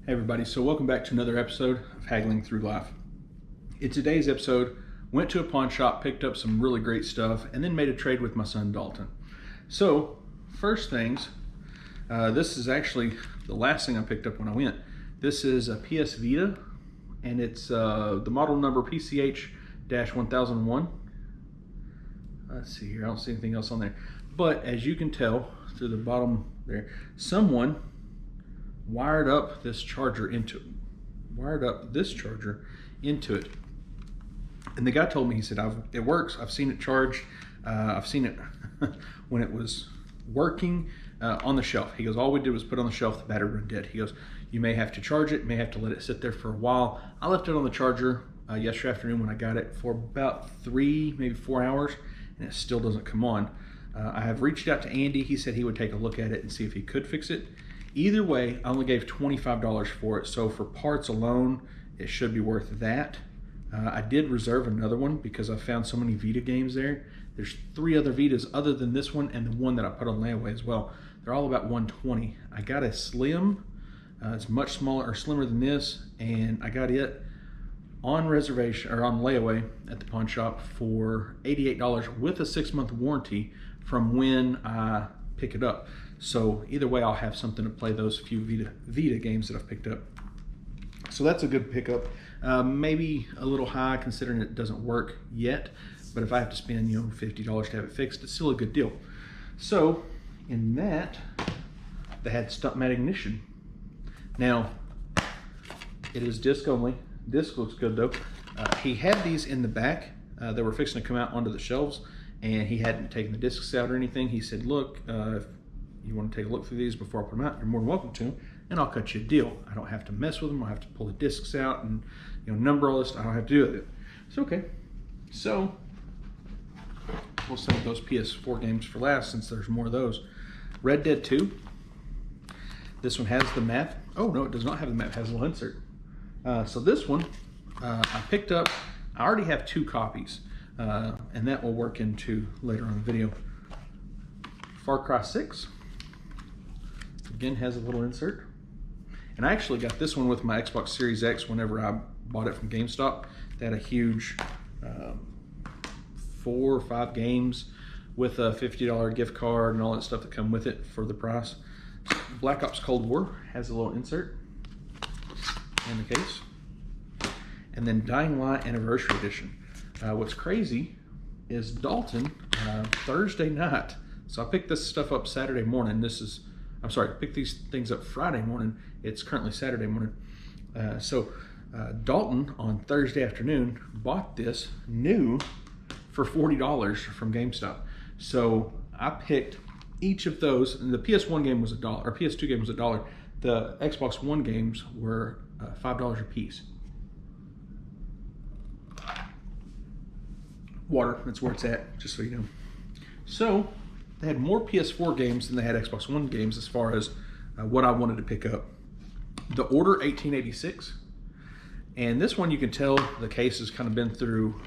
Hey everybody, so welcome back to another episode of Haggling Through Life. In today's episode, went to a pawn shop, picked up some really great stuff, and then made a trade with my son Dalton. So, first things, this is actually the last thing I picked up when I went. This is a PS Vita, and it's the model number PCH-1001. Let's see here, I don't see anything else on there. But as you can tell through the bottom there, someone wired up this charger into it. And the guy told me, he said, it works. I've seen it charged. I've seen it when it was working on the shelf. He goes, all we did was put on the shelf, the battery ran dead. He goes, you may have to charge it, may have to let it sit there for a while. I left it on the charger yesterday afternoon when I got it for about 3, maybe 4 hours, and it still doesn't come on. I have reached out to Andy. He said he would take a look at it and see if he could fix it. Either way, I only gave $25 for it, so for parts alone, it should be worth that. I did reserve another one because I found so many Vita games there. There's 3 other Vitas other than this one and the one that I put on layaway as well. They're all about $120. I got a Slim. It's much smaller or slimmer than this, and I got it on reservation or on layaway at the pawn shop for $88 with a 6-month warranty from when I pick it up. So either way, I'll have something to play those few Vita games that I've picked up. So that's a good pickup. Maybe a little high considering it doesn't work yet, but if I have to spend $50 to have it fixed, it's still a good deal. So in that, they had Stuntman ignition. Now it is disc only. Disc looks good though. He had these in the back. They were fixing to come out onto the shelves, and he hadn't taken the discs out or anything. He said, look, if you want to take a look through these before I put them out, you're more than welcome to, and I'll cut you a deal. I don't have to mess with them. I have to pull the discs out and number all this. I don't have to do it. It's okay. So we'll save those PS4 games for last since there's more of those. Red Dead 2. This one has the map. Oh no, it does not have the map. It has a little insert. So this one I picked up. I already have 2 copies, and that will work into later on in the video. Far Cry 6. Again, has a little insert. And I actually got this one with my Xbox Series X whenever I bought it from GameStop. They had a huge 4 or 5 games with a $50 gift card and all that stuff that come with it for the price. Black Ops Cold War has a little insert in the case. And then Dying Light Anniversary Edition. What's crazy is Dalton, Thursday night, so I picked this stuff up Saturday morning. Picked these things up Friday morning. It's currently Saturday morning. Dalton on Thursday afternoon bought this new for $40 from GameStop. So I picked each of those, and the PS1 game was $1, or PS2 game was $1. The Xbox One games were $5 a piece. Water, that's where it's at, just so you know. So they had more PS4 games than they had Xbox One games as far as what I wanted to pick up. The Order 1886, and this one you can tell the case has kind of been through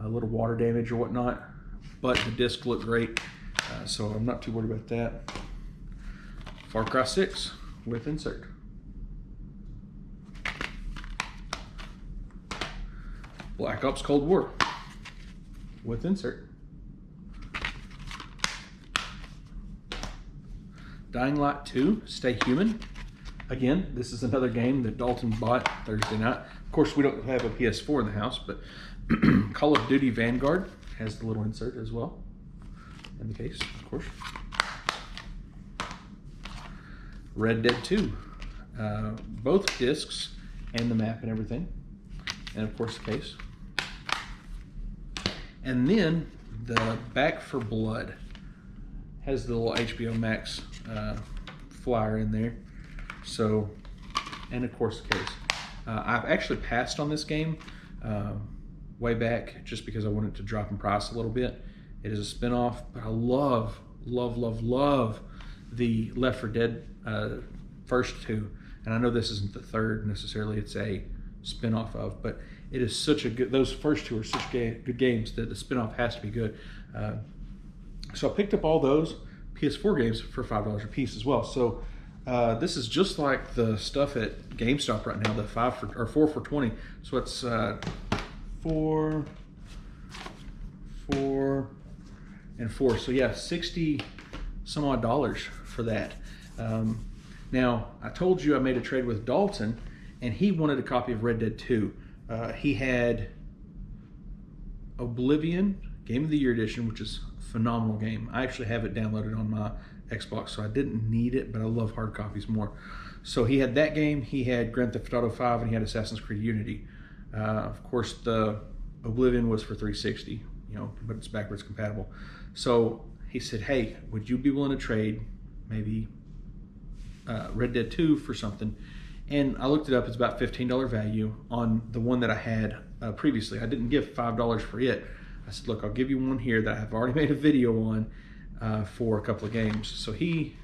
a little water damage or whatnot, but the disc looked great, so I'm not too worried about that. Far Cry 6 with insert. Black Ops Cold War with insert. Dying Light 2, Stay Human. Again, this is another game that Dalton bought Thursday night. Of course, we don't have a PS4 in the house, but Call of Duty Vanguard has the little insert as well in the case, of course. Red Dead 2, both discs and the map and everything, and of course the case. And then the Back 4 Blood has the little HBO Max flyer in there. So, and of course the case. I've actually passed on this game way back just because I wanted to drop in price a little bit. It is a spin-off, but I love the Left 4 Dead first 2. And I know this isn't the third necessarily, it's a spin-off of, but it is such a good, those first 2 are such good games that the spin-off has to be good. So I picked up all those PS4 games for $5 a piece as well. So This is just like the stuff at GameStop right now, the 4 for 20. So it's 4, 4, and 4. So yeah, 60 some odd dollars for that. Now, I told you I made a trade with Dalton, and he wanted a copy of Red Dead 2. He had Oblivion Game of the Year Edition, which is a phenomenal game. I actually have it downloaded on my Xbox, so I didn't need it, but I love hard copies more. So he had that game, he had Grand Theft Auto 5, and he had Assassin's Creed Unity. Of course, the Oblivion was for 360, but it's backwards compatible. So he said, hey, would you be willing to trade maybe Red Dead 2 for something? And I looked it up. It's about $15 value on the one that I had previously. I didn't give $5 for it. I said, look, I'll give you one here that I've already made a video on for a couple of games. So he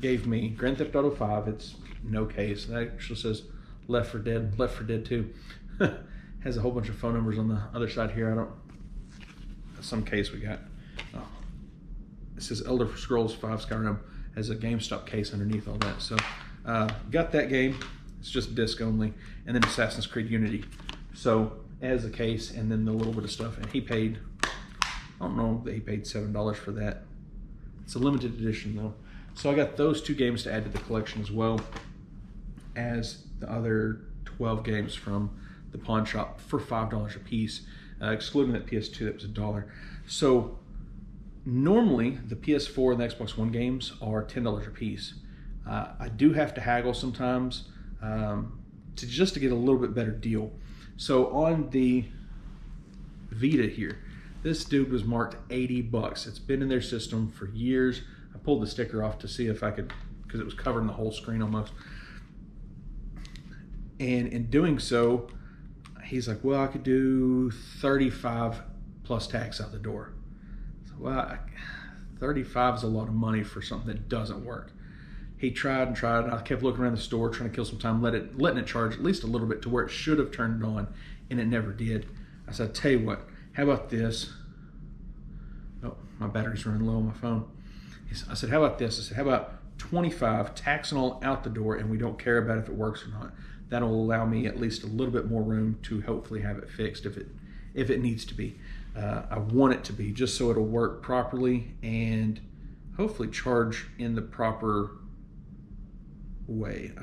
gave me Grand Theft Auto 5. It's no case. It actually says Left 4 Dead 2. Has a whole bunch of phone numbers on the other side here. Some case we got. Oh. It says Elder Scrolls 5 Skyrim. Has a GameStop case underneath all that. So got that game. It's just disc only. And then Assassin's Creed Unity. So as a case, and then the little bit of stuff. And he paid, I don't know that he paid $7 for that. It's a limited edition though. So I got those 2 games to add to the collection, as well as the other 12 games from the pawn shop for $5 a piece, excluding that PS2 that was $1. So normally the PS4 and the Xbox One games are $10 a piece. I do have to haggle sometimes just to get a little bit better deal. So on the Vita here, this dude was marked 80 bucks. It's been in their system for years. I pulled the sticker off to see if I could, because it was covering the whole screen almost. And in doing so, he's like, well, I could do 35 plus tax out the door. So, well, 35 is a lot of money for something that doesn't work. He tried and tried, and I kept looking around the store trying to kill some time, letting it charge at least a little bit to where it should have turned on, and it never did. I said, tell you what, how about this? Oh, my battery's running low on my phone. I said, how about this? I said, how about 25, tax and all out the door, and we don't care about if it works or not. That'll allow me at least a little bit more room to hopefully have it fixed if it needs to be. I want it to be, just so it'll work properly and hopefully charge in the proper way.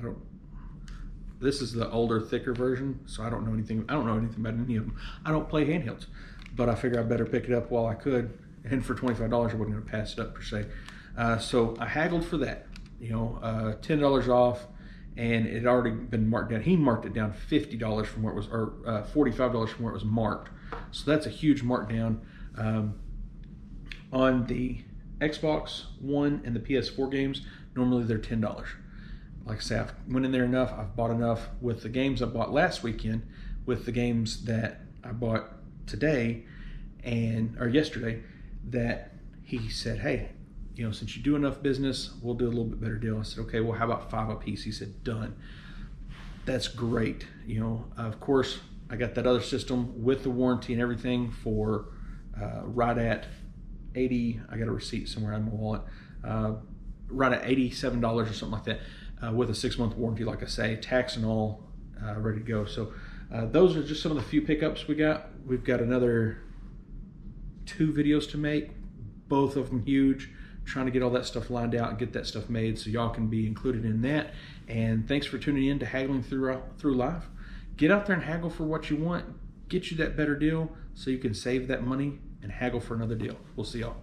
This is the older, thicker version, so I don't know anything about any of them. I don't play handhelds, but I figure I better pick it up while I could, and for $25 I wasn't going to pass it up per se. So I haggled for that, $10 off, and it had already been marked down. He marked it down $50 from where it was, or $45 from where it was marked. So that's a huge markdown. On the Xbox One and the PS4 games, normally they're $10. Like I say, I've went in there enough, I've bought enough with the games I bought last weekend, with the games that I bought today or yesterday, that he said, hey, since you do enough business, we'll do a little bit better deal. I said, okay, well, how about 5 a piece? He said, done. That's great. Of course, I got that other system with the warranty and everything for right at $80. I got a receipt somewhere in my wallet. Right at $87 or something like that, with a 6-month warranty, like I say, tax and all, ready to go. So those are just some of the few pickups we got. We've got another 2 videos to make, both of them huge, trying to get all that stuff lined out and get that stuff made so y'all can be included in that. And thanks for tuning in to Haggling Through Life. Get out there and haggle for what you want. Get you that better deal so you can save that money and haggle for another deal. We'll see y'all.